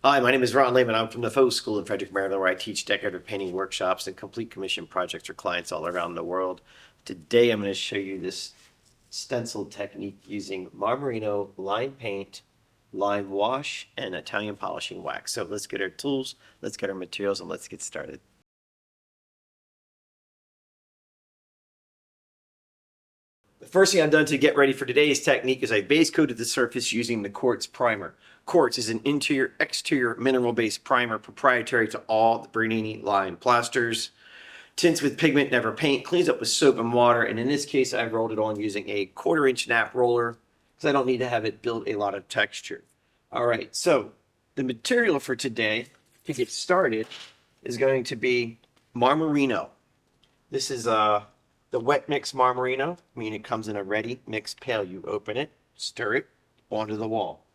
Hi, my name is Ronald Layman. I'm from the Faux School in Frederick, Maryland, where I teach decorative painting workshops and complete commission projects for clients all around the world. Today, I'm going to show you this stencil technique using Marmorino lime paint, lime wash, and Italian polishing wax. So let's get our tools, let's get our materials, and let's get started. The first thing I've done to get ready for today's technique is I base coated the surface using the quartz primer. Quartz is an exterior mineral-based primer proprietary to all the Bernini line plasters. Tints with pigment, never paint, cleans up with soap and water, and in this case I rolled it on using a 1/4 inch nap roller because I don't need to have it build a lot of texture. All right, so the material for today to get started is going to be Marmorino. This is the wet mix Marmorino, meaning it comes in a ready mixed pail. You open it, stir it onto the wall.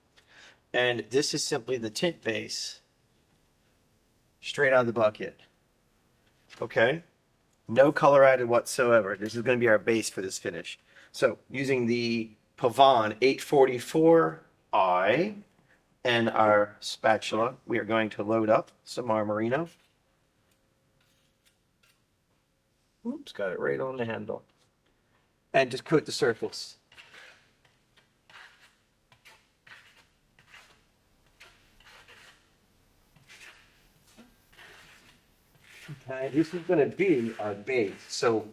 And this is simply the tint base straight out of the bucket. Okay? No color added whatsoever. This is going to be our base for this finish. So using the Pavon 844i and our spatula, we are going to load up some Marmorino. Oops, got it right on the handle. And just coat the surface. Okay, this is going to be our base. So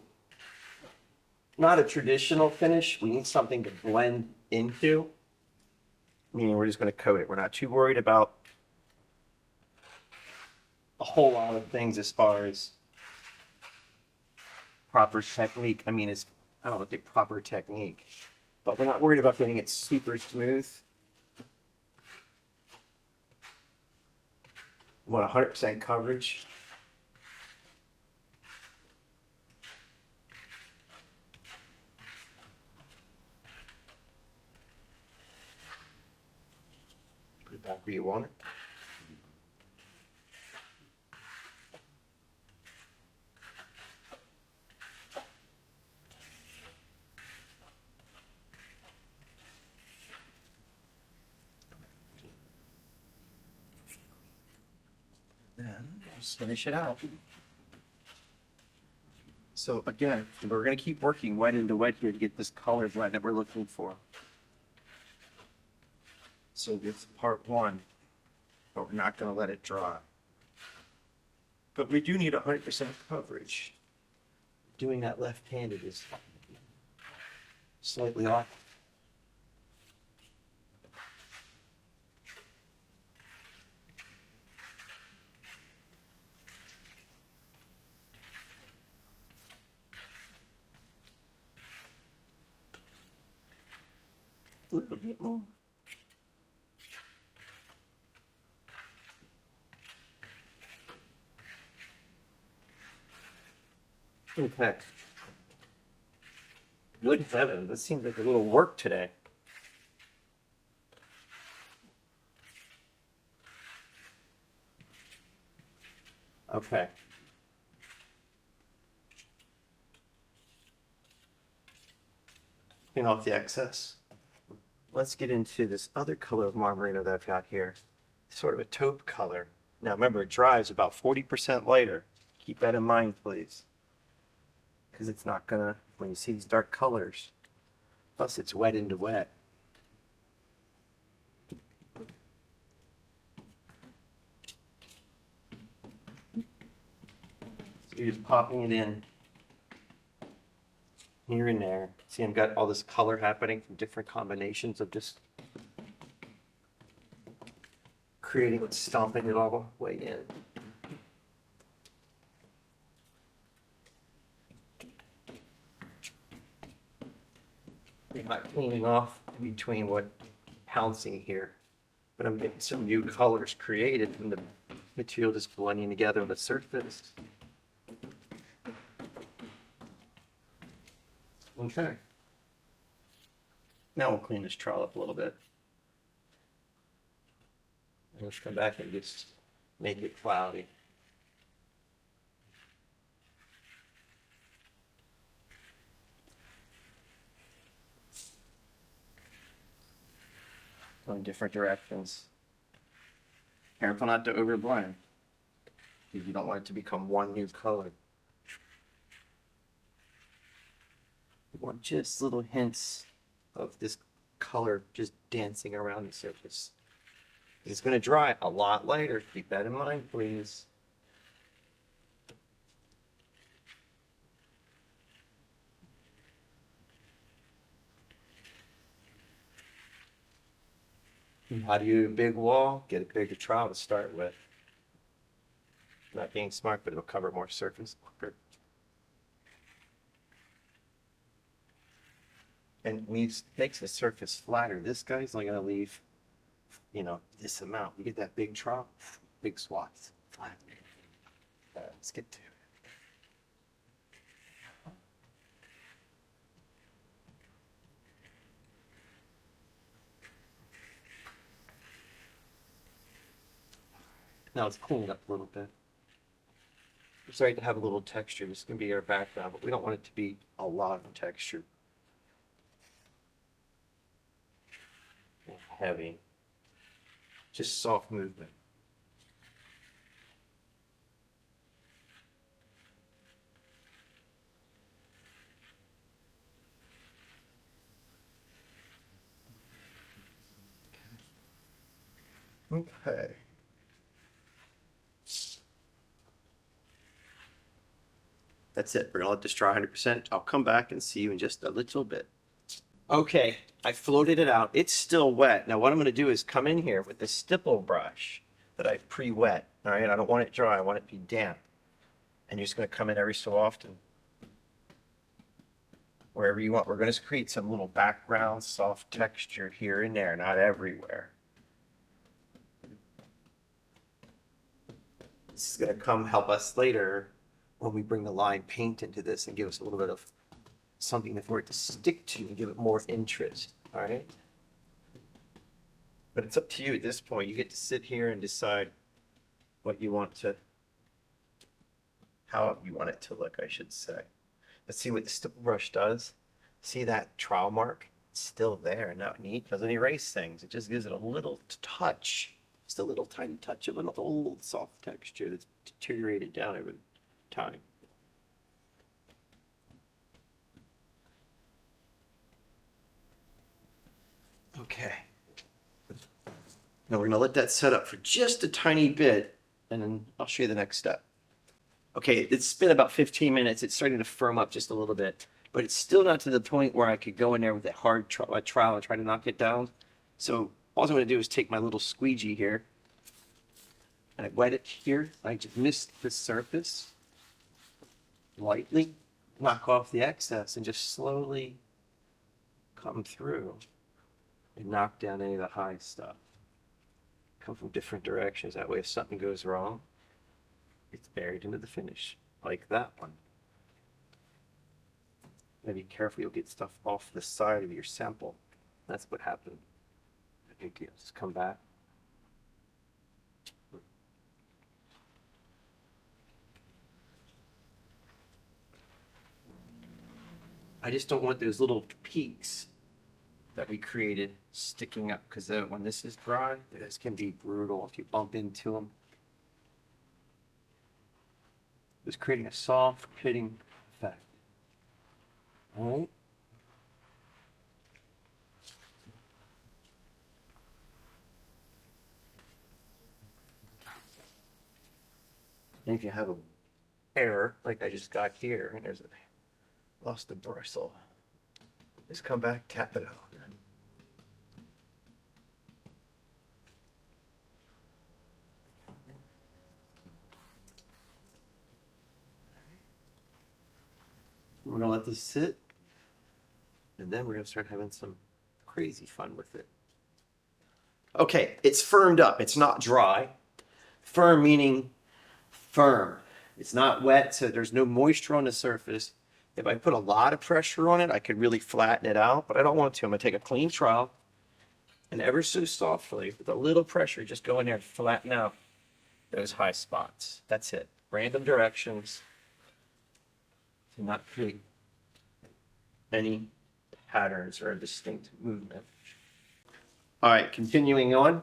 not a traditional finish. We need something to blend into. Meaning we're just going to coat it. We're not too worried about a whole lot of things as far as proper technique. I don't know if it's proper technique, but we're not worried about getting it super smooth. We want 100% coverage. Put it back where you want it. Then just finish it out. So again, we're going to keep working wet into wet here to get this color blend that we're looking for. So this is part one, but we're not going to let it dry. But we do need 100% coverage. Doing that left-handed is slightly off. A little bit more. Okay. Good heavens, this seems like a little work today. Okay. Clean off the excess. Let's get into this other color of Marmorino that I've got here. Sort of a taupe color. Now remember, it dries about 40% lighter. Keep that in mind, please. Because it's not gonna, when you see these dark colors, plus it's wet into wet. So you're just popping it in here and there. See, I've got all this color happening from different combinations of just creating and stomping it all the way in. I'm not cleaning off in between what pouncing here, but I'm getting some new colors created from the material just blending together on the surface. Okay. Now we'll clean this trowel up a little bit. And let's come back and just make it cloudy. Going different directions. Careful not to overblend, because you don't want it to become one new color. You want just little hints of this color just dancing around the surface. It's going to dry a lot later. Keep that in mind, please. How do you do a big wall? Get a bigger trowel to start with. Not being smart, but it'll cover more surface quicker. And makes the surface flatter. This guy's only going to leave, this amount. You get that big trowel, big swaths, flat. Let's get to it. Now let's clean it up a little bit. It's right to have a little texture. This can be our background, but we don't want it to be a lot of texture. Heavy. Just soft movement. Okay. That's it. We're gonna let this dry 100%. I'll come back and see you in just a little bit. Okay, I floated it out. It's still wet. Now what I'm gonna do is come in here with the stipple brush that I pre-wet. All right, I don't want it dry. I want it to be damp. And you're just gonna come in every so often. Wherever you want. We're gonna create some little background, soft texture here and there, not everywhere. This is gonna come help us later when we bring the line paint into this and give us a little bit of something for it to stick to and give it more interest, all right? But it's up to you at this point. You get to sit here and decide what you want to, how you want it to look, I should say. Let's see what the stipple brush does. See that trowel mark? It's still there. Not neat. Doesn't erase things. It just gives it a little touch. Just a little tiny touch of an old soft texture that's deteriorated down over time. Okay. Now we're going to let that set up for just a tiny bit, and then I'll show you the next step. Okay, it's been about 15 minutes. It's starting to firm up just a little bit, but it's still not to the point where I could go in there with a hard trowel and try to knock it down. So all I'm going to do is take my little squeegee here, and I wet it here. I just mist the surface lightly, knock off the excess, and just slowly come through and knock down any of the high stuff. Come from different directions. That way, if something goes wrong, it's buried into the finish, like that one. Now be careful, you'll get stuff off the side of your sample. That's what happened. Okay, just come back. I just don't want those little peaks that we created sticking up, because when this is dry, this can be brutal if you bump into them. Just creating a soft pitting effect. All right. And if you have an error, like I just got here, and there's a lost the bristle, just come back, tap it out. We're gonna let this sit, and then we're gonna start having some crazy fun with it. Okay, it's firmed up. It's not dry. Firm meaning firm. It's not wet, so there's no moisture on the surface. If I put a lot of pressure on it, I could really flatten it out, but I don't want to. I'm gonna take a clean trowel and ever so softly, with a little pressure, just go in there and flatten out those high spots. That's it. Random directions to not create any patterns or a distinct movement. All right, continuing on.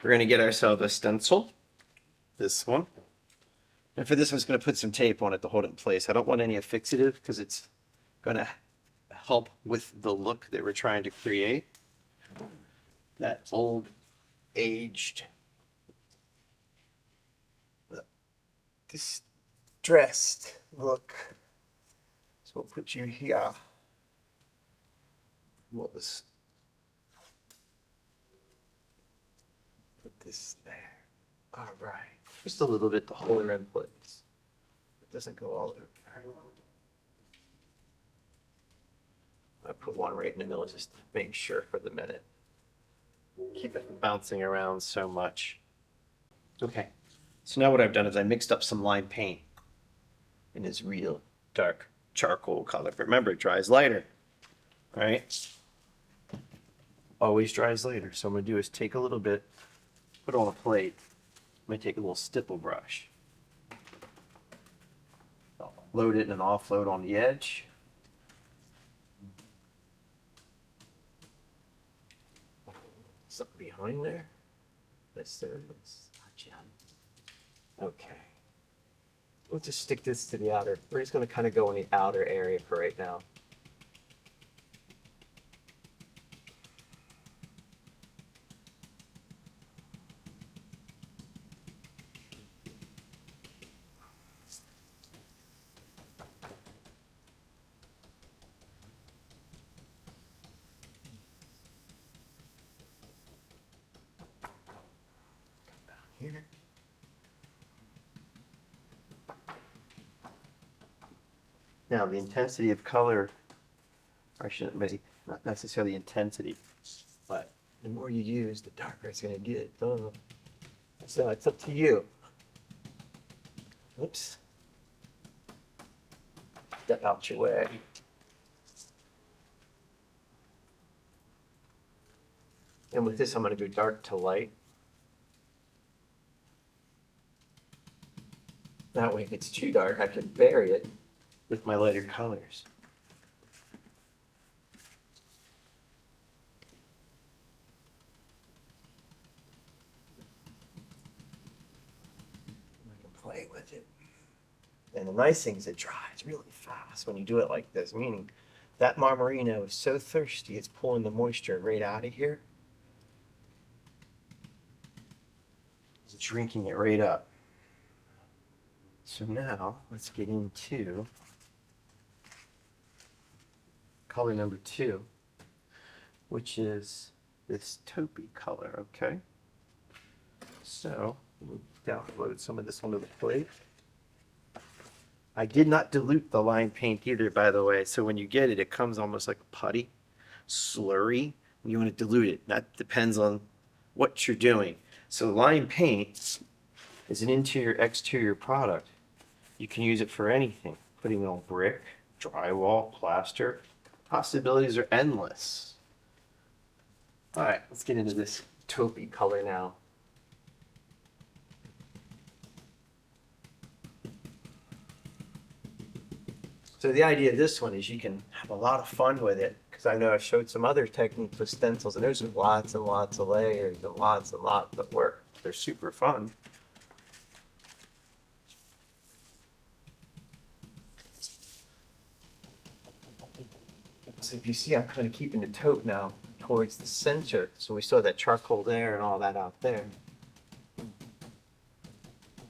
We're going to get ourselves a stencil, this one. And for this, I'm just going to put some tape on it to hold it in place. I don't want any affixative because it's going to help with the look that we're trying to create. That old, aged, distressed look. So we'll put you here. Put this there. All right. Just a little bit to hold her in place. It doesn't go all over. I put one right in the middle just to make sure for the minute. Keep it from bouncing around so much. Okay. So now what I've done is I mixed up some lime paint in this real dark charcoal color. But remember, it dries lighter, right? Always dries later. So I'm going to do is take a little bit, put it on a plate. I'm going to take a little stipple brush. I'll load it and offload on the edge. Something behind there? Okay. We'll just stick this to the outer. We're just going to kind of go in the outer area for right now. Here. Now the intensity of color, or I shouldn't maybe not necessarily intensity, but the more you use, the darker it's going to get. So it's up to you. Oops. Step out your way. And with this, I'm going to go dark to light. That way, if it's too dark, I can bury it with my lighter colors. I can play with it. And the nice thing is it dries really fast when you do it like this, meaning that Marmorino is so thirsty, it's pulling the moisture right out of here. It's drinking it right up. So now let's get into color number 2, which is this taupey color, okay? So we'll download some of this onto the plate. I did not dilute the lime paint either, by the way, so when you get it, it comes almost like a putty, slurry, and you want to dilute it. That depends on what you're doing. So lime paint is an interior-exterior product. You can use it for anything, putting it on brick, drywall, plaster. Possibilities are endless. All right, let's get into this taupey color now. So the idea of this one is you can have a lot of fun with it, because I know I showed some other techniques with stencils, and there's lots and lots of layers and lots of work. They're super fun. So if you see, I'm kind of keeping the taupe now towards the center. So we saw that charcoal there and all that out there.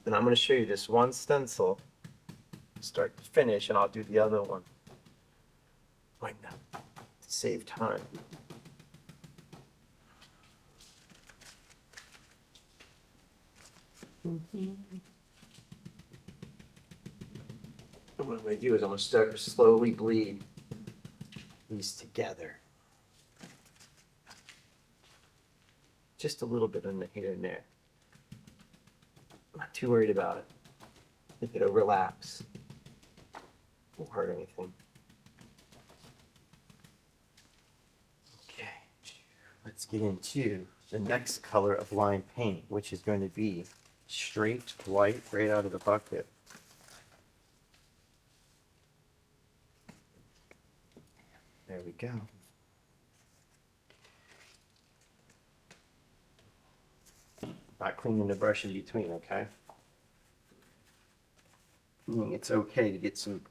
And I'm going to show you this one stencil, start to finish, and I'll do the other one right now to save time. And what I'm going to do is I'm going to start to slowly bleed these together. Just a little bit on the here and there. I'm not too worried about it. If it overlaps, it won't hurt anything. Okay, let's get into the next color of lime paint, which is going to be straight white right out of the bucket. There we go. not cleaning the brush in between, okay? It's okay to get some,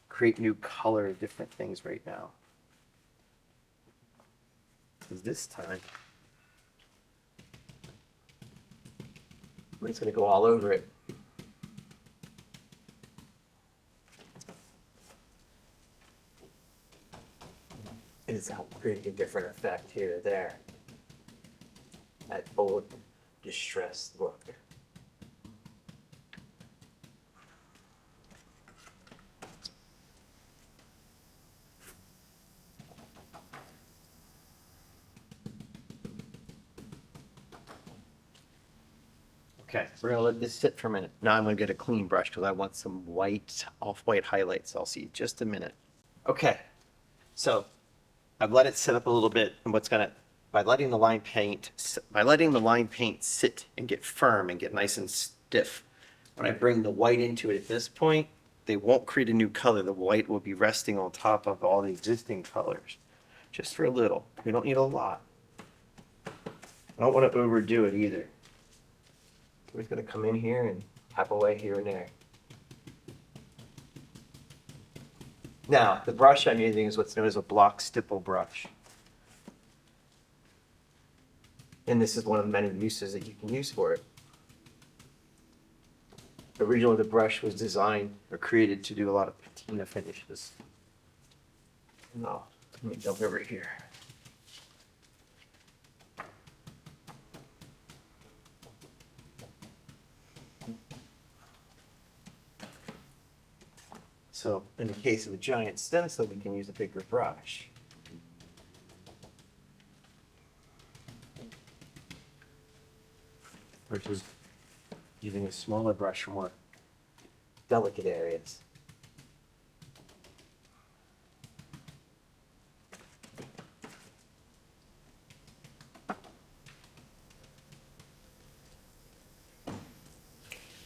create new color of different things right now. Because this time, it's going to go all over it. It's creating a different effect here or there. That bold, distressed look. Okay, we're gonna let this sit for a minute. Now I'm gonna get a clean brush because I want some white, off-white highlights. I'll see just a minute. Okay, so I've let it sit up a little bit, and by letting the line paint sit and get firm and get nice and stiff, when I bring the white into it at this point, they won't create a new color. The white will be resting on top of all the existing colors, just for a little. We don't need a lot. I don't want to overdo it either. We're just going to come in here and tap away here and there. Now, the brush I'm using is what's known as a block stipple brush. And this is one of the many uses that you can use for it. Originally, the brush was designed or created to do a lot of patina finishes. No, let me jump over here. So in the case of a giant stencil, we can use a bigger brush. Versus using a smaller brush for more delicate areas.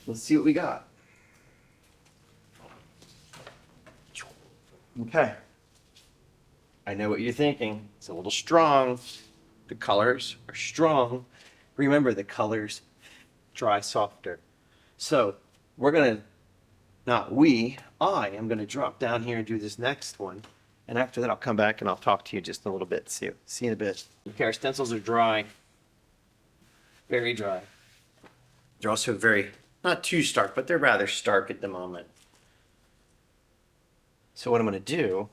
Let's see what we got. Okay. I know what you're thinking. It's a little strong. The colors are strong. Remember, the colors dry softer. So I am going to drop down here and do this next one. And after that, I'll come back and I'll talk to you just a little bit. See you in a bit. Okay, our stencils are dry. Very dry. They're also not too stark, but they're rather stark at the moment. So what I'm going to do,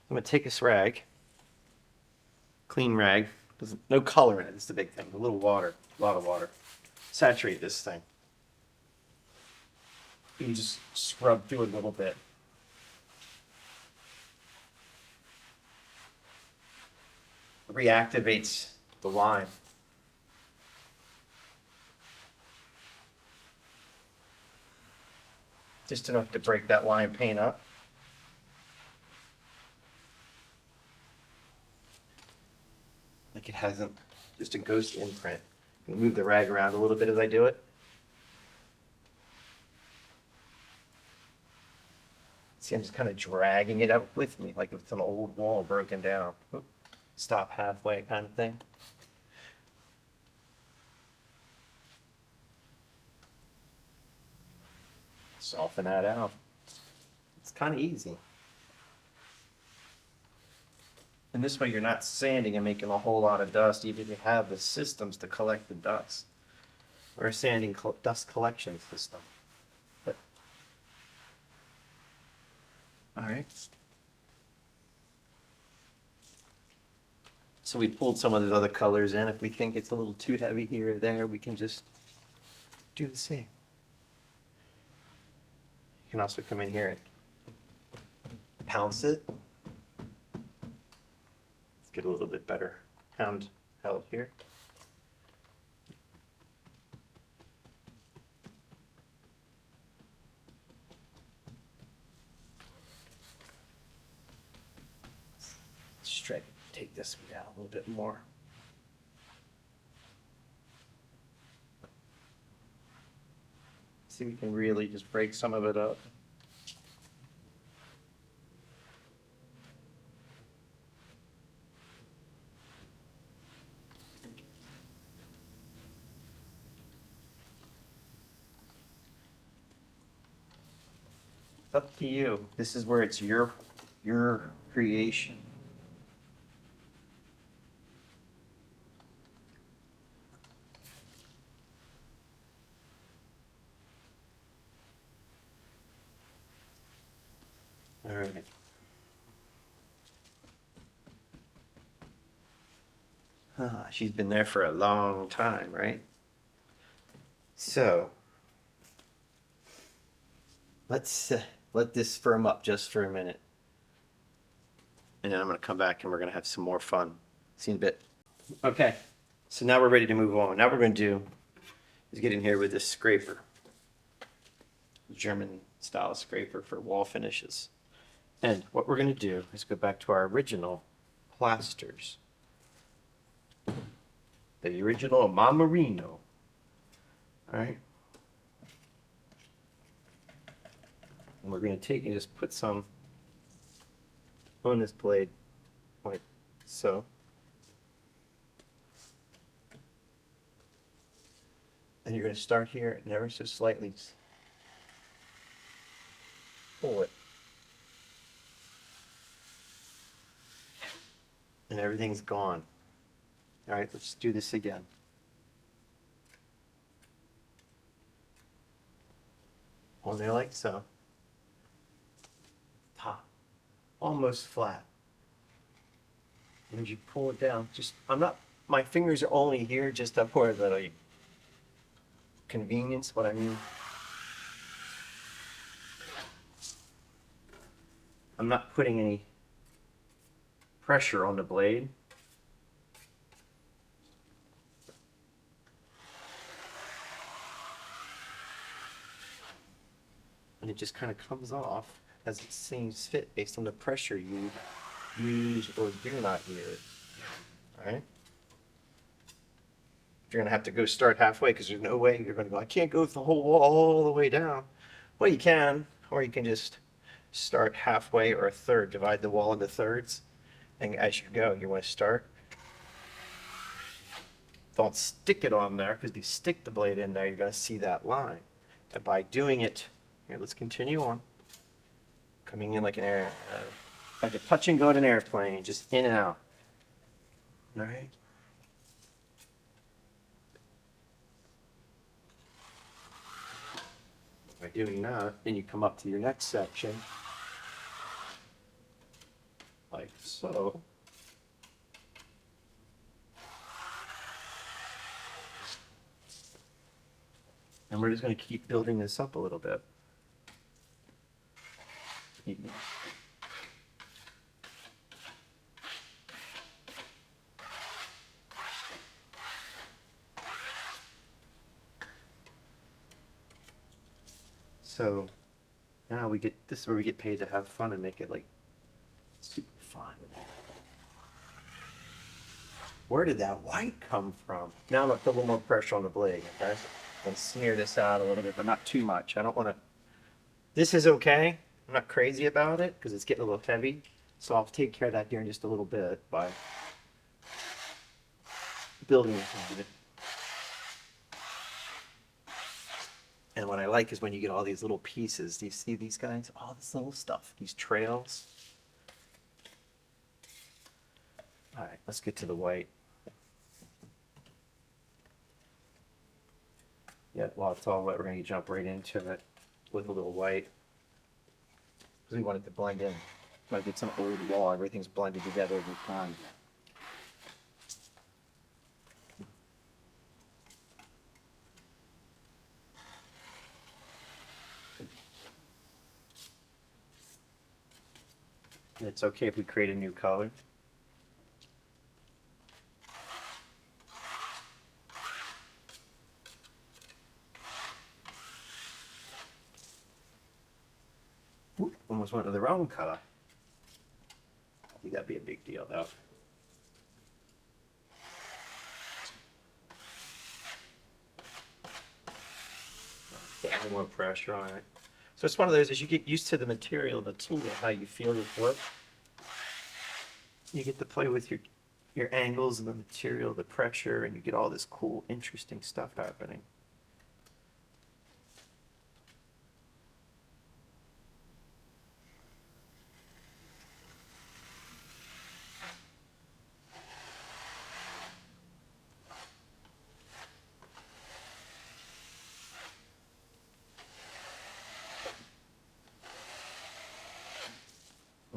I'm going to take this rag, clean rag, there's no color in it, it's the big thing, a little water, a lot of water. Saturate this thing. You can just scrub through it a little bit. Reactivates the line. Just enough to break that line paint up. Like it hasn't, just a ghost imprint. I'm gonna move the rag around a little bit as I do it. See, I'm just kind of dragging it up with me, like if it's an old wall broken down. Stop halfway kind of thing. Soften that out. It's kind of easy. And this way you're not sanding and making a whole lot of dust, even if you have the systems to collect the dust. Or a sanding dust collection system. But, all right. So we pulled some of those other colors in. If we think it's a little too heavy here or there, we can just do the same. You can also come in here and pounce it. Get a little bit better pound held here. Let's try to take this down a little bit more. See, we can really just break some of it up. Up to you. This is where it's your creation. All right. She's been there for a long time, right? So let's let this firm up just for a minute. And then I'm going to come back and we're going to have some more fun. See you in a bit. Okay, so now we're ready to move on. Now what we're going to do is get in here with this scraper. German style scraper for wall finishes. And what we're going to do is go back to our original plasters. The original Marmorino. All right. And we're going to take and just put some on this blade like so. And you're going to start here and ever so slightly pull it. And everything's gone. All right, let's do this again. On there like so. Top. Almost flat. And as you pull it down, just, my fingers are only here just up for the convenience, what I mean. I'm not putting any pressure on the blade. And it just kind of comes off as it seems fit based on the pressure you use or do not use. All right? You're going to have to go start halfway because there's no way you're going to go, I can't go the whole wall all the way down. Well, you can, or you can just start halfway or a third, divide the wall into thirds. And as you go, you want to start. Don't stick it on there because if you stick the blade in there, you're going to see that line. And by doing it, here, let's continue on. Coming in like an air, like a touch and go in an airplane, just in and out. All right. By doing that, then you come up to your next section, like so. And we're just going to keep building this up a little bit. So now we get, this is where we get paid to have fun and make it like super fun. Where did that white come from? Now I'm gonna put a little more pressure on the blade, okay? And smear this out a little bit, but not too much. I don't want to, this is okay. I'm not crazy about it because it's getting a little heavy. So I'll take care of that here in just a little bit by building it. And what I like is when you get all these little pieces. Do you see these guys? All this little stuff, these trails. All right, let's get to the white. Yeah, while it's all wet, we're going to jump right into it with a little white. Because we want it to blend in. Like it's an old wall, everything's blended together every time. And it's okay if we create a new color. Ooh, almost went to the wrong color. I think that'd be a big deal though. Put a little more pressure on it. So it's one of those, as you get used to the material, the tool, how you feel it work, you get to play with your angles and the material, the pressure, and you get all this cool, interesting stuff happening.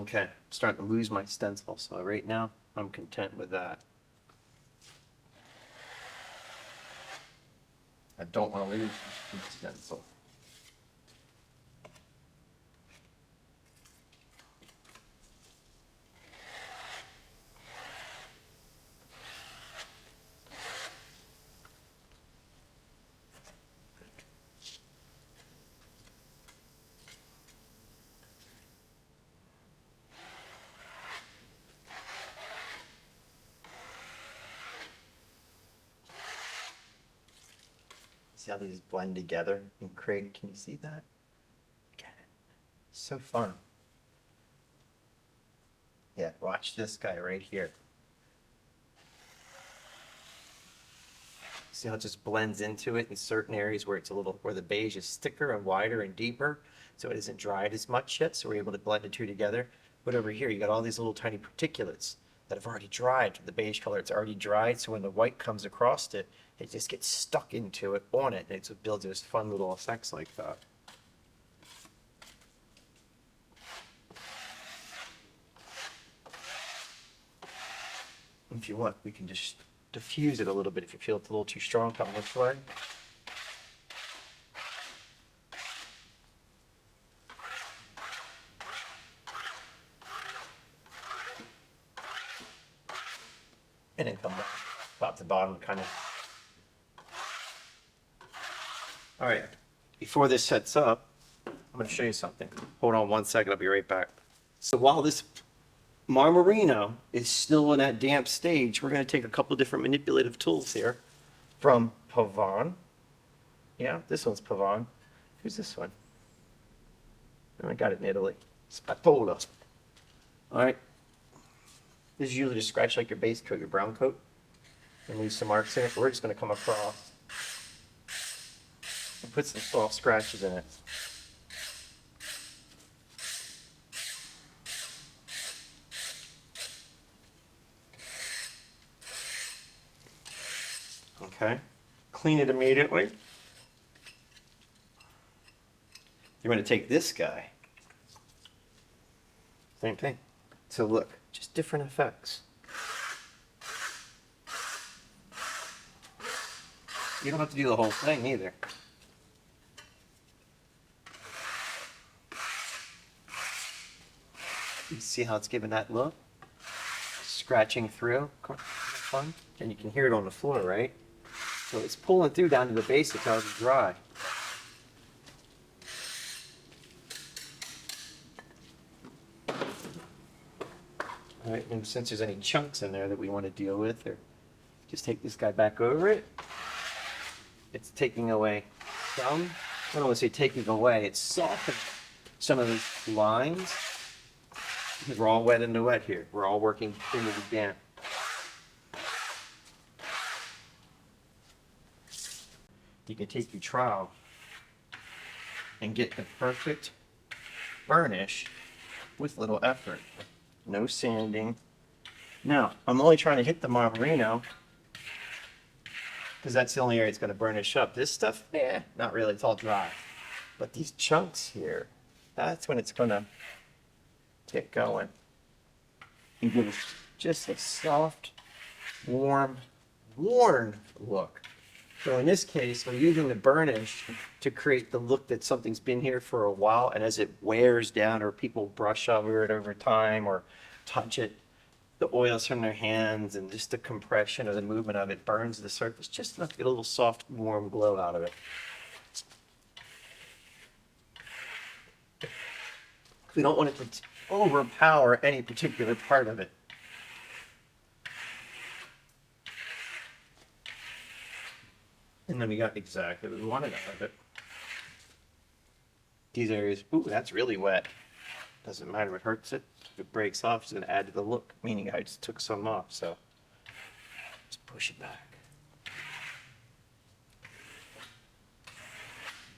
Okay, I'm starting to lose my stencil, so right now I'm content with that. I don't want to lose my stencil. See how these blend together and create, can you see that? Again, so fun. Yeah, watch this guy right here. See how it just blends into it in certain areas where it's a little, where the beige is thicker and wider and deeper, so it isn't dried as much yet, so we're able to blend the two together. But over here, you got all these little tiny particulates that have already dried. The beige color, it's already dried, so when the white comes across it, it just gets stuck into it, on it, and it builds those fun little effects like that. If you want, we can just diffuse it a little bit if you feel it's a little too strong. Come this way. And then come back, top to bottom, kind of. All right, before this sets up, I'm going to show you something. Hold on 1 second, I'll be right back. So while this Marmorino is still in that damp stage, we're going to take a couple different manipulative tools here from Pavon. Yeah, this one's Pavon. Who's this one? Oh, I got it in Italy. Spatola. All right. This is usually just scratch like your base coat, your brown coat, and leave some marks in it. We're just going to come across and put some soft scratches in it. Okay, clean it immediately. You're going to take this guy. Same thing. So look, just different effects. You don't have to do the whole thing either. You see how it's giving that look? Scratching through. Fun. And you can hear it on the floor, right? So it's pulling through down to the base until it's dry. All right, and since there's any chunks in there that we want to deal with, or just take this guy back over it. It's taking away some, I don't want to say taking away, it's softening some of those lines. Because we're all wet into wet here. We're all working into the damp. You can take your trowel and get the perfect burnish with little effort. No sanding. Now, I'm only trying to hit the Marmorino because that's the only area it's going to burnish up. This stuff, not really, it's all dry. But these chunks here, that's when it's going to get going. And give it just a soft, warm, worn look. So in this case, we're using the burnish to create the look that something's been here for a while, and as it wears down or people brush over it over time or touch it, the oils from their hands and just the compression or the movement of it burns the surface just enough to get a little soft, warm glow out of it. We don't want it to overpower any particular part of it. And then we got exactly what we wanted out of it. These areas, ooh, that's really wet. Doesn't matter, it hurts it. If it breaks off, it's going to add to the look, meaning I just took some off, so just push it back.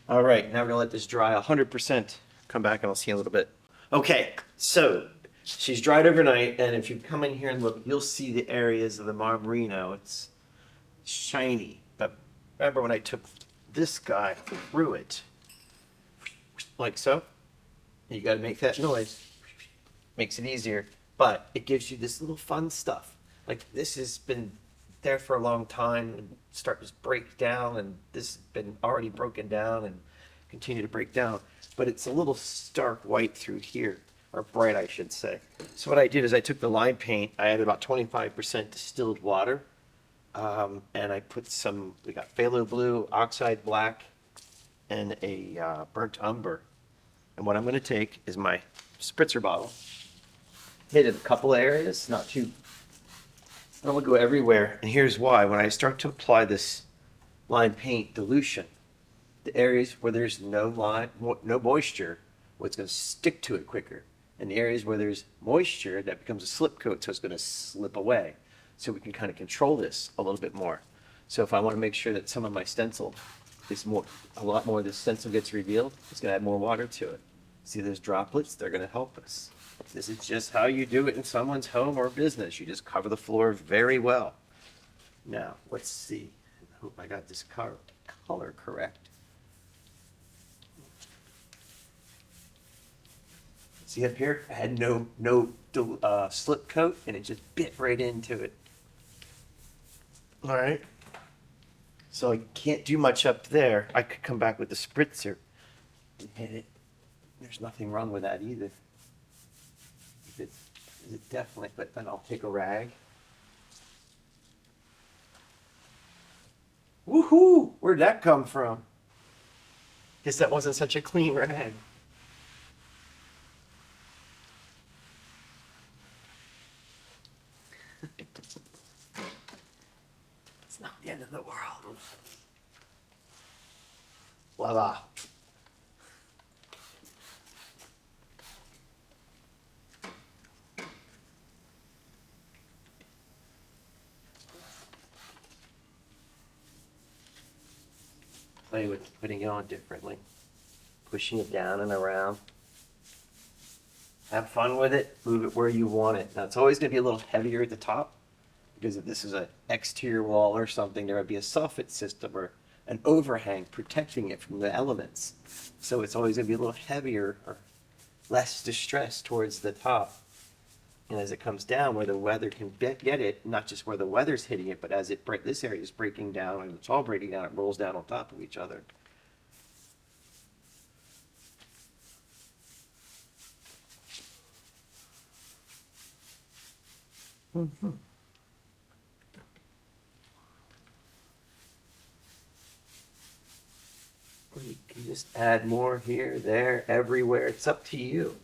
All right, now we're going to let this dry 100%. Come back and I'll see you in a little bit. Okay, so she's dried overnight, and if you come in here and look, you'll see the areas of the Marmorino. It's shiny, but remember when I took this guy through it, like so? You got to make that noise. makes it easier, but it gives you this little fun stuff. Like this has been there for a long time and start to break down, and this has been already broken down and continue to break down, but it's a little stark white through here, or bright I should say. So what I did is I took the lime paint, I added about 25% distilled water, and I put we got phthalo blue, oxide black, and a burnt umber. And what I'm going to take is my spritzer bottle, hit it a couple areas, not too, I don't want to go everywhere. And here's why. When I start to apply this lime paint dilution, the areas where there's no moisture, well, it's going to stick to it quicker. And the areas where there's moisture, that becomes a slip coat, so it's going to slip away. So we can kind of control this a little bit more. So if I want to make sure that some of my stencil is a lot more of this stencil gets revealed, it's going to add more water to it. See those droplets? They're going to help us. This is just how you do it in someone's home or business. You just cover the floor very well. Now, let's see. I hope I got this color correct. See up here? I had no slip coat, and it just bit right into it. All right. So I can't do much up there. I could come back with the spritzer and hit it. There's nothing wrong with that either. It definitely, but then I'll take a rag. Woohoo! Where'd that come from? Guess that wasn't such a clean rag. It's not the end of the world. Voila. Play with putting it on differently, pushing it down and around. Have fun with it, move it where you want it. Now it's always going to be a little heavier at the top, because if this is an exterior wall or something, there would be a soffit system or an overhang protecting it from the elements. So it's always going to be a little heavier or less distress towards the top. And as it comes down, where the weather can get it, not just where the weather's hitting it, but as this area is breaking down and it's all breaking down, it rolls down on top of each other. Mm-hmm. You can just add more here, there, everywhere. It's up to you.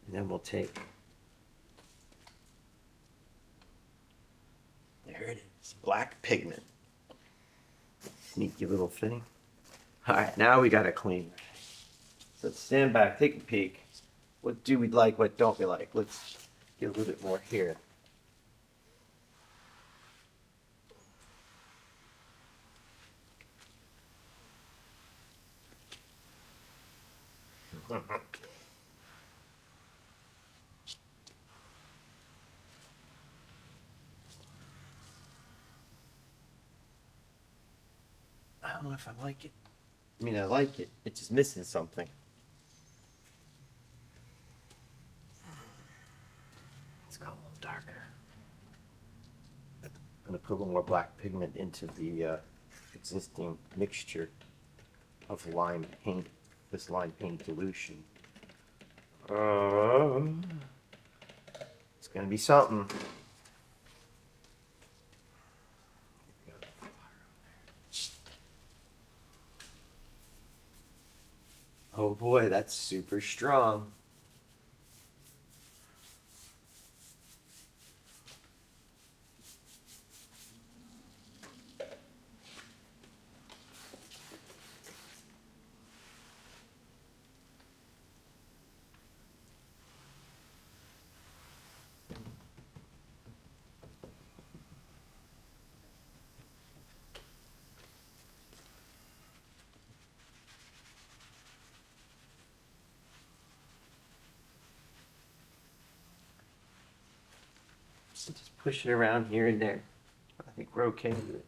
And then we'll take, there it is, black pigment. Sneaky little thing. All right, now we got to clean. So stand back, take a peek. What do we like, what don't we like? Let's get a little bit more here. I don't know if I like it. I mean, I like it. It's just missing something. Let's go a little darker. I'm going to put a little more black pigment into the existing mixture of lime paint, this lime paint dilution. It's going to be something. Oh boy, that's super strong. So just push it around here and there. I think we're okay with it.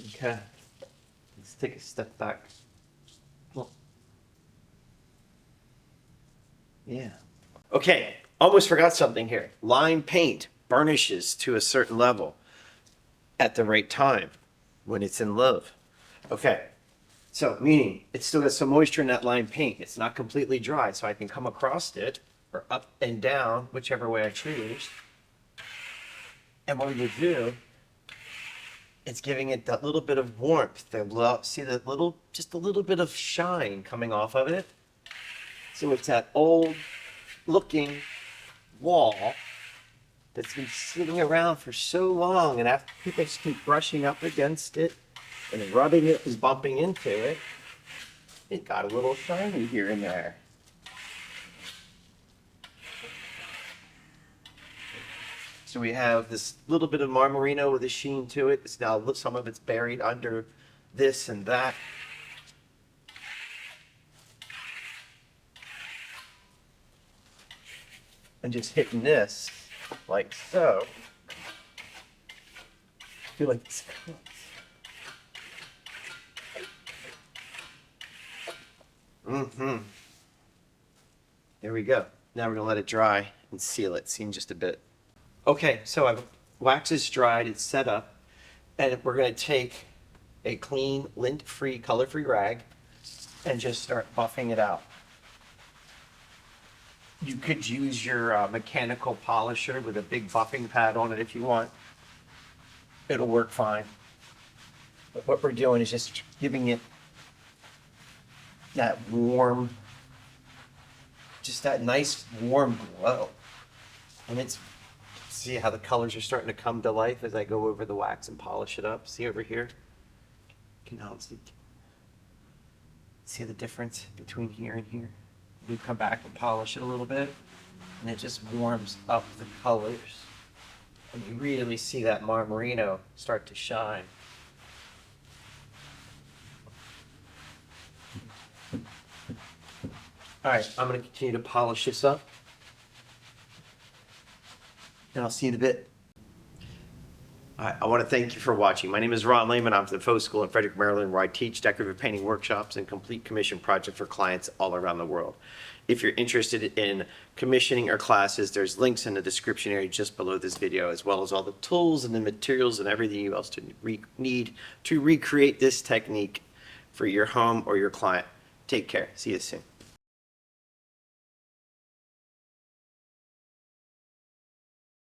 Okay. Let's take a step back. Well, yeah. Okay, almost forgot something here. Line paint burnishes to a certain level at the right time when it's in love. Okay, so meaning it's still got some moisture in that line paint. It's not completely dry, so I can come across it or up and down, whichever way I choose. And what we do, it's giving it that little bit of warmth. See that little, just a little bit of shine coming off of it. So it's that old looking wall that's been sitting around for so long, and after people just keep brushing up against it and rubbing it and bumping into it, it got a little shiny here and there. So we have this little bit of Marmorino with a sheen to it. It's now, some of it's buried under this and that. And just hitting this like so. I feel like it's cooked. There we go. Now we're gonna let it dry and seal it. See in just a bit. Okay, so I've wax is dried, it's set up, and we're gonna take a clean, lint-free, color-free rag and just start buffing it out. You could use your mechanical polisher with a big buffing pad on it if you want. It'll work fine. But what we're doing is just giving it that warm, just that nice warm glow. And it's, see how the colors are starting to come to life as I go over the wax and polish it up. See over here? You can now see the difference between here and here. We come back and polish it a little bit, and it just warms up the colors. And you really see that Marmorino start to shine. All right, I'm going to continue to polish this up, and I'll see you in a bit. All right, I want to thank you for watching. My name is Ronald Layman. I'm at the Faux School in Frederick, Maryland, where I teach decorative painting workshops and complete commission projects for clients all around the world. If you're interested in commissioning our classes, there's links in the description area just below this video, as well as all the tools and the materials and everything else to need to recreate this technique for your home or your client. Take care. See you soon.